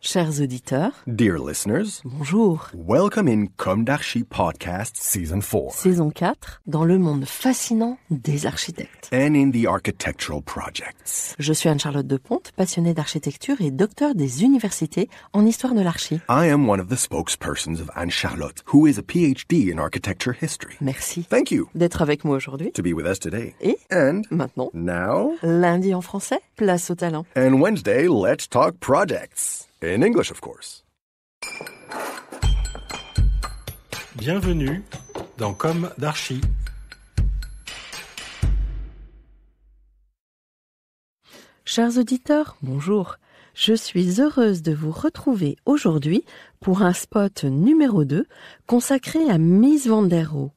Chers auditeurs, Dear listeners, bonjour. welcome in Comme d'Archi Podcast Season 4 Saison 4, dans le monde fascinant des architectes. and in the architectural projects. Je suis Anne-Charlotte Deponte, passionnée d'architecture et docteur des universités en histoire de l'archi. I am one of the spokespersons of Anne-Charlotte, who is a PhD in architecture history. Merci Thank you d'être avec moi aujourd'hui. to be with us today. Et And maintenant, now, lundi en français, place au talent. and Wednesday, let's talk projects. In English, of course. Bienvenue dans Comme d'Archi. Chers auditeurs, bonjour. Je suis heureuse de vous retrouver aujourd'hui pour un spot numéro 2 consacré à Mies van der Rohe.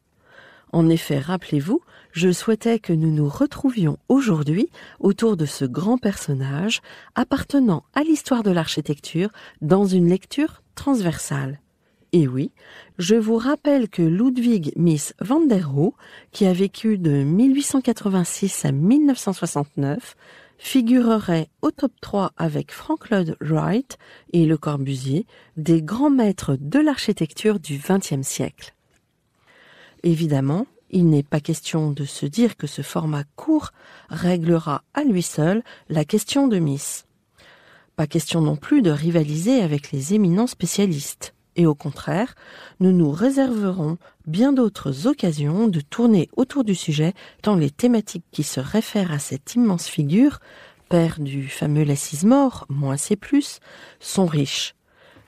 En effet, rappelez-vous, je souhaitais que nous nous retrouvions aujourd'hui autour de ce grand personnage appartenant à l'histoire de l'architecture dans une lecture transversale. Et oui, je vous rappelle que Ludwig Mies van der Rohe, qui a vécu de 1886 à 1969, figurerait au top 3 avec Frank Lloyd Wright et Le Corbusier des grands maîtres de l'architecture du XXe siècle. Évidemment, il n'est pas question de se dire que ce format court réglera à lui seul la question de Mies. Pas question non plus de rivaliser avec les éminents spécialistes. Et au contraire, nous nous réserverons bien d'autres occasions de tourner autour du sujet tant les thématiques qui se réfèrent à cette immense figure, père du fameux laissise-mort, moins c'est plus, sont riches.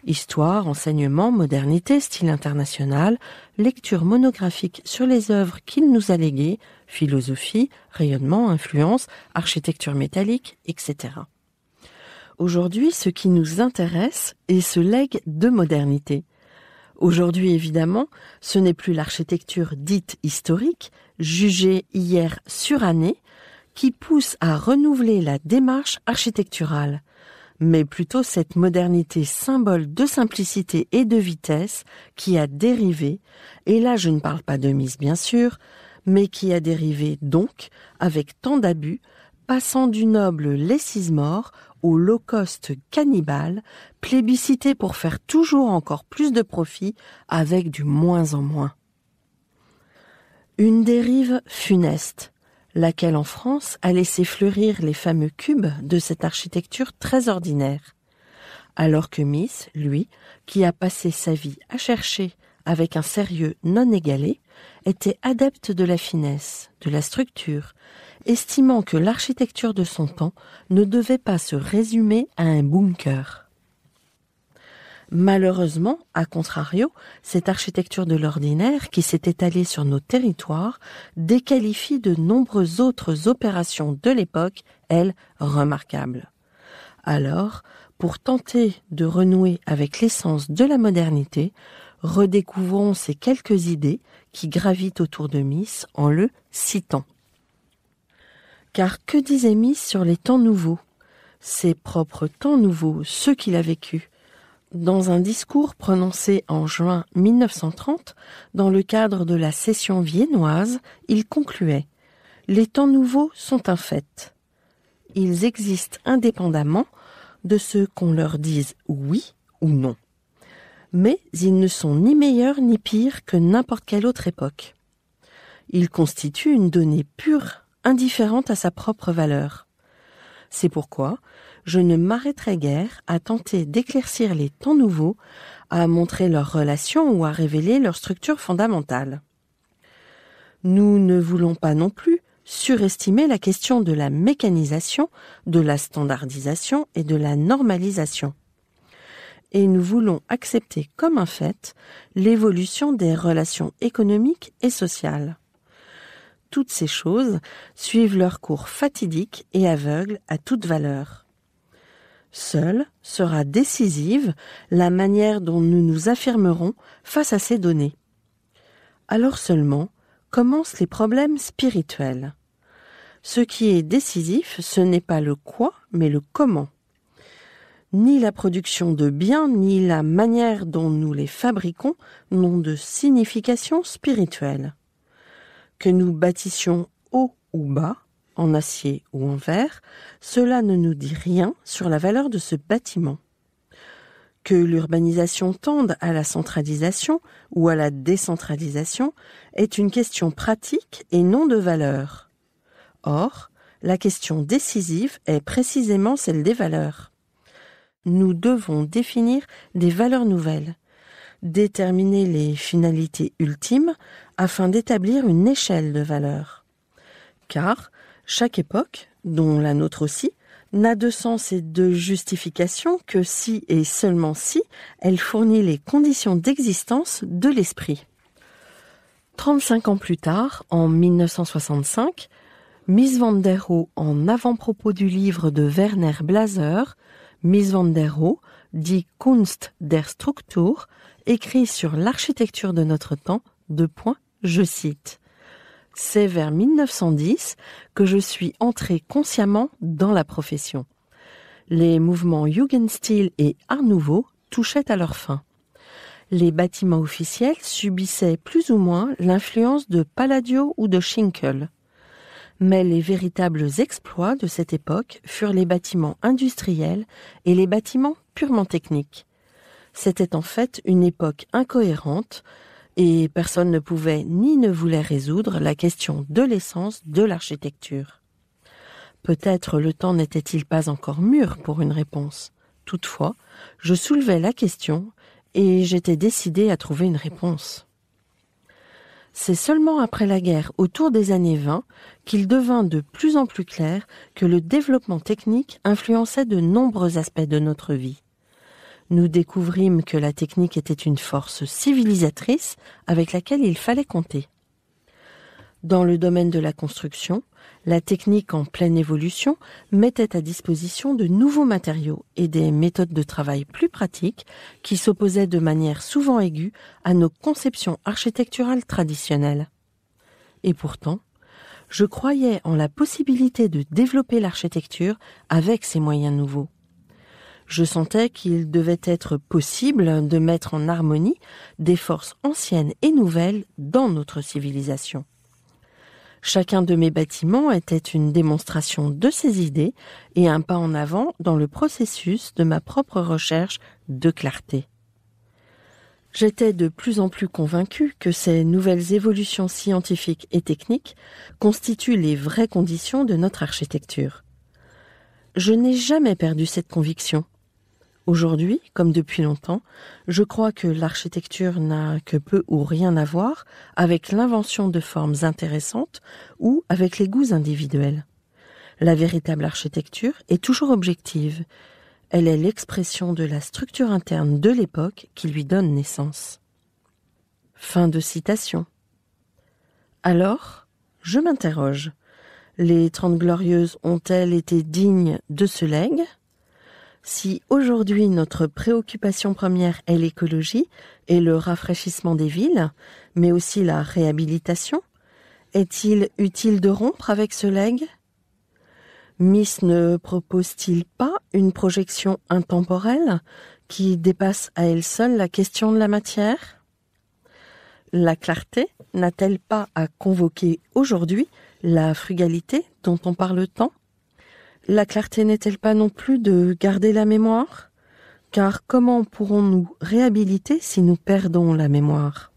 Histoire, enseignement, modernité, style international, lecture monographique sur les œuvres qu'il nous a léguées, philosophie, rayonnement, influence, architecture métallique, etc. Aujourd'hui, ce qui nous intéresse est ce legs de modernité. Aujourd'hui, évidemment, ce n'est plus l'architecture dite historique, jugée hier surannée, qui pousse à renouveler la démarche architecturale, mais plutôt cette modernité symbole de simplicité et de vitesse qui a dérivé, et là je ne parle pas de Mies bien sûr, mais qui a dérivé donc avec tant d'abus, passant du noble laissise-mort au low-cost cannibale, plébiscité pour faire toujours encore plus de profit avec du moins en moins. Une dérive funeste, laquelle en France a laissé fleurir les fameux cubes de cette architecture très ordinaire. Alors que Mies, lui, qui a passé sa vie à chercher avec un sérieux non égalé, était adepte de la finesse, de la structure, estimant que l'architecture de son temps ne devait pas se résumer à un bunker. Malheureusement, à contrario, cette architecture de l'ordinaire qui s'est étalée sur nos territoires déqualifie de nombreuses autres opérations de l'époque, elles, remarquables. Alors, pour tenter de renouer avec l'essence de la modernité, redécouvrons ces quelques idées qui gravitent autour de Mies en le citant. Car que disait Mies sur les temps nouveaux, ses propres temps nouveaux, ceux qu'il a vécus? Dans un discours prononcé en juin 1930, dans le cadre de la session viennoise, il concluait « Les temps nouveaux sont un fait. Ils existent indépendamment de ce qu'on leur dise oui ou non. Mais ils ne sont ni meilleurs ni pires que n'importe quelle autre époque. Ils constituent une donnée pure, indifférente à sa propre valeur. C'est pourquoi je ne m'arrêterai guère à tenter d'éclaircir les temps nouveaux, à montrer leurs relations ou à révéler leur structure fondamentale. Nous ne voulons pas non plus surestimer la question de la mécanisation, de la standardisation et de la normalisation. Et nous voulons accepter comme un fait l'évolution des relations économiques et sociales. Toutes ces choses suivent leur cours fatidique et aveugle à toute valeur. Seule sera décisive la manière dont nous nous affirmerons face à ces données. Alors seulement commencent les problèmes spirituels. Ce qui est décisif, ce n'est pas le quoi, mais le comment. Ni la production de biens, ni la manière dont nous les fabriquons n'ont de signification spirituelle. Que nous bâtissions haut ou bas, en acier ou en verre, cela ne nous dit rien sur la valeur de ce bâtiment. Que l'urbanisation tende à la centralisation ou à la décentralisation est une question pratique et non de valeur. Or, la question décisive est précisément celle des valeurs. Nous devons définir des valeurs nouvelles, déterminer les finalités ultimes afin d'établir une échelle de valeurs. Car chaque époque, dont la nôtre aussi, n'a de sens et de justification que si et seulement si elle fournit les conditions d'existence de l'esprit. 35 ans plus tard, en 1965, Mies van der Rohe, en avant-propos du livre de Werner Blaser, Mies van der Rohe, dit Kunst der Struktur, écrit sur l'architecture de notre temps, je cite « C'est vers 1910 que je suis entré consciemment dans la profession. Les mouvements Jugendstil et Art Nouveau touchaient à leur fin. Les bâtiments officiels subissaient plus ou moins l'influence de Palladio ou de Schinkel. Mais les véritables exploits de cette époque furent les bâtiments industriels et les bâtiments purement techniques. C'était en fait une époque incohérente et personne ne pouvait ni ne voulait résoudre la question de l'essence de l'architecture. Peut-être le temps n'était-il pas encore mûr pour une réponse. Toutefois, je soulevais la question et j'étais décidé à trouver une réponse. C'est seulement après la guerre, autour des années 20, qu'il devint de plus en plus clair que le développement technique influençait de nombreux aspects de notre vie. Nous découvrîmes que la technique était une force civilisatrice avec laquelle il fallait compter. Dans le domaine de la construction, la technique en pleine évolution mettait à disposition de nouveaux matériaux et des méthodes de travail plus pratiques qui s'opposaient de manière souvent aiguë à nos conceptions architecturales traditionnelles. Et pourtant, je croyais en la possibilité de développer l'architecture avec ces moyens nouveaux. Je sentais qu'il devait être possible de mettre en harmonie des forces anciennes et nouvelles dans notre civilisation. Chacun de mes bâtiments était une démonstration de ces idées et un pas en avant dans le processus de ma propre recherche de clarté. J'étais de plus en plus convaincu que ces nouvelles évolutions scientifiques et techniques constituent les vraies conditions de notre architecture. Je n'ai jamais perdu cette conviction. Aujourd'hui, comme depuis longtemps, je crois que l'architecture n'a que peu ou rien à voir avec l'invention de formes intéressantes ou avec les goûts individuels. La véritable architecture est toujours objective. Elle est l'expression de la structure interne de l'époque qui lui donne naissance. Fin de citation. Alors, je m'interroge. Les 30 Glorieuses ont-elles été dignes de ce legs ? Si aujourd'hui notre préoccupation première est l'écologie et le rafraîchissement des villes, mais aussi la réhabilitation, est-il utile de rompre avec ce legs ? Mies ne propose-t-il pas une projection intemporelle qui dépasse à elle seule la question de la matière ? La clarté n'a-t-elle pas à convoquer aujourd'hui la frugalité dont on parle tant ? La clarté n'est-elle pas non plus de garder la mémoire ? Car comment pourrons-nous réhabiliter si nous perdons la mémoire ?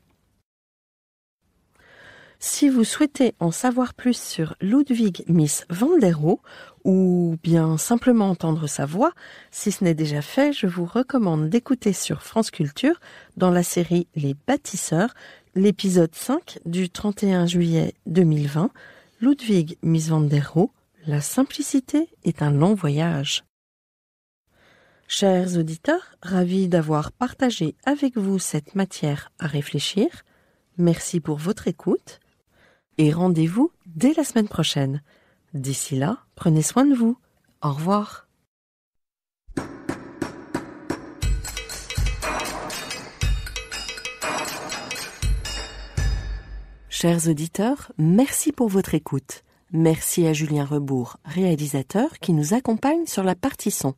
Si vous souhaitez en savoir plus sur Ludwig Mies van der Rohe, ou bien simplement entendre sa voix, si ce n'est déjà fait, je vous recommande d'écouter sur France Culture, dans la série Les Bâtisseurs, l'épisode 5 du 31 juillet 2020, Ludwig Mies van der Rohe, La simplicité est un long voyage. Chers auditeurs, ravis d'avoir partagé avec vous cette matière à réfléchir. Merci pour votre écoute et rendez-vous dès la semaine prochaine. D'ici là, prenez soin de vous. Au revoir. Chers auditeurs, merci pour votre écoute. Merci à Julien Rebourg, réalisateur, qui nous accompagne sur la partie son.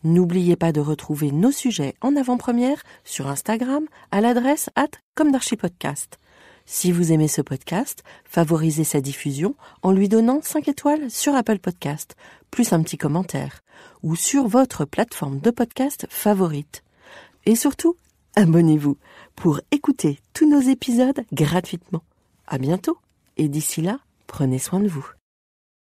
N'oubliez pas de retrouver nos sujets en avant-première sur Instagram à l'adresse @comdarchipodcast. Si vous aimez ce podcast, favorisez sa diffusion en lui donnant 5 étoiles sur Apple Podcast, plus un petit commentaire, ou sur votre plateforme de podcast favorite. Et surtout, abonnez-vous pour écouter tous nos épisodes gratuitement. À bientôt et d'ici là, prenez soin de vous.